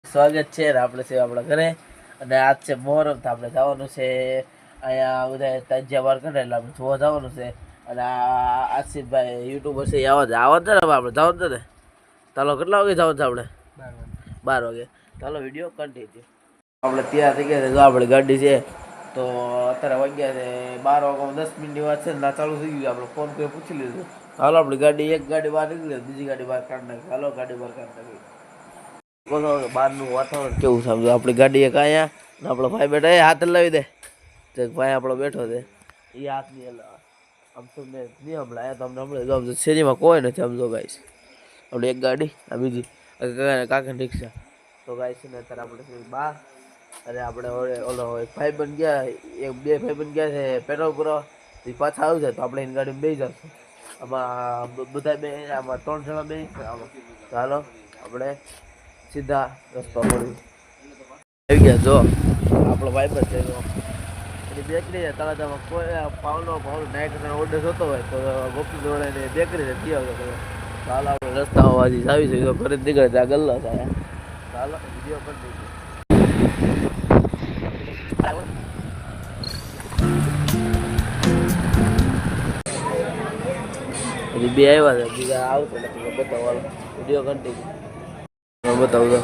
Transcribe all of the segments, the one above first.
સ્વાગત છે આપણે છે આપણા ઘરે અને આજ છે મોહરમ તો આપણે જવાનું છે અહીંયા બધા તાજિયા વાર કરે એટલે આપણે જોવા જવાનું છે અને આ આશિષભાઈ યુટ્યુબર છે આવવા ને આપણે જવાનું ને ચાલો કેટલા વાગે જવાનું છે આપણે 12 વાગે ચાલો વિડીયો કન્ટિન્યુ આપણે તૈયાર થઈ ગયા છે જો આપણે ગાડી છે તો અત્યારે વાગ્યા છે 12 વાગ્યા 10 મિનિટની વાત છે ને ચાલુ થઈ ગયું આપણે ફોન કરી પૂછી લીધું હાલો આપણી ગાડી એક ગાડી બહાર નીકળી બીજી ગાડી બહાર કાઢી નાખી હાલો ગાડી બહાર કાઢી નાખી બોલો બહારનું વાતાવરણ કેવું સમજો આપણી ગાડી એક અહીંયા ને આપણો ભાઈ બેઠા એ હાથ લાવી દે તો ભાઈ આપણો બેઠો છે એ હાથ નહીં આમ તમને નહીં હમણાં તો અમને હમણાં શેરીમાં કોઈ નથી સમજો ગાઈશ આપણે એક ગાડી આ બીજી કાકા રિક્ષા તો ગાઈશ ને અત્યારે આપણે બહાર અને આપણે ઓલો એક ભાઈ બન ગયા બે ભાઈ બન ગયા છે પેટ્રોલ પૂરવા એ પાછા આવી જાય તો આપણે એની ગાડીમાં બેસી જશું આમાં બધા બે આમાં 3 જણા બે ચાલો આપણે સીધા રસ્તા મળી આવી ગયા જો આપણો ભાઈ બન છે એની બેકરી છે તળાજામાં કોઈ પાવનો નાઇટ ઓર્ડર થતો હોય તો ગોપી જોડે બેકરી છે ત્યાં ચાલો આપણે રસ્તામાં હજી આવી છે તો ઘરે જ નીકળે ત્યાં ગલ્લા થાય ચાલો વિડીયો પણ થઈ હજી બે આવ્યા છે બીજા આવશે એટલે બતાવો વિડીયો કન્ટિન્યુ બતાવું તો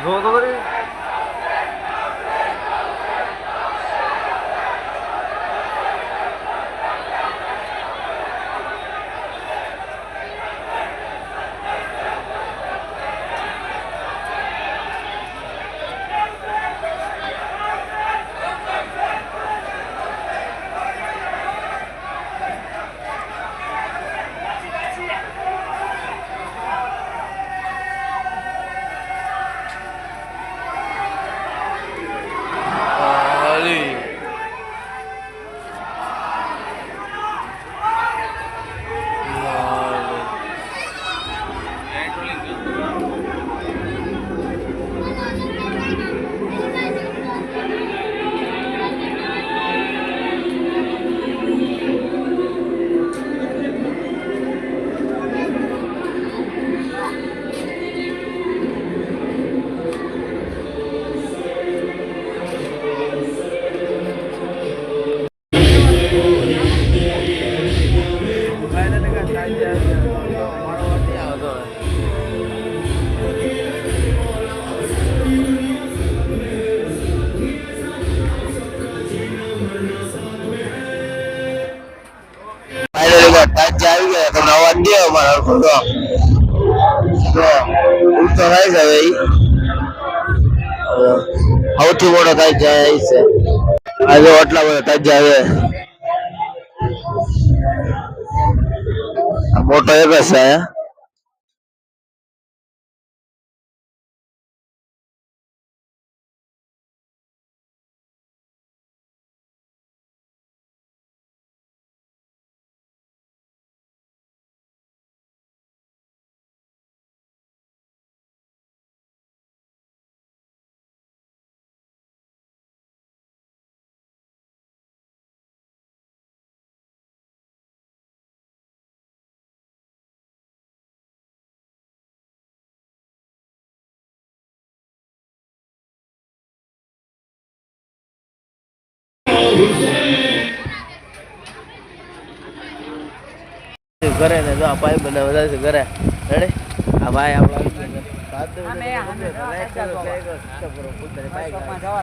જો તો કરી આવી ગયા તમને અવાજ દે અમારા ઉલટો થાય છે હવે સૌથી મોટો થાય છે આજે આટલા બધા તાજા આવે મોટો એક જ છે ઘરે ને જો આ પાઇપ બને વધારે છે ઘરે રેડી આ ભાઈ આપણા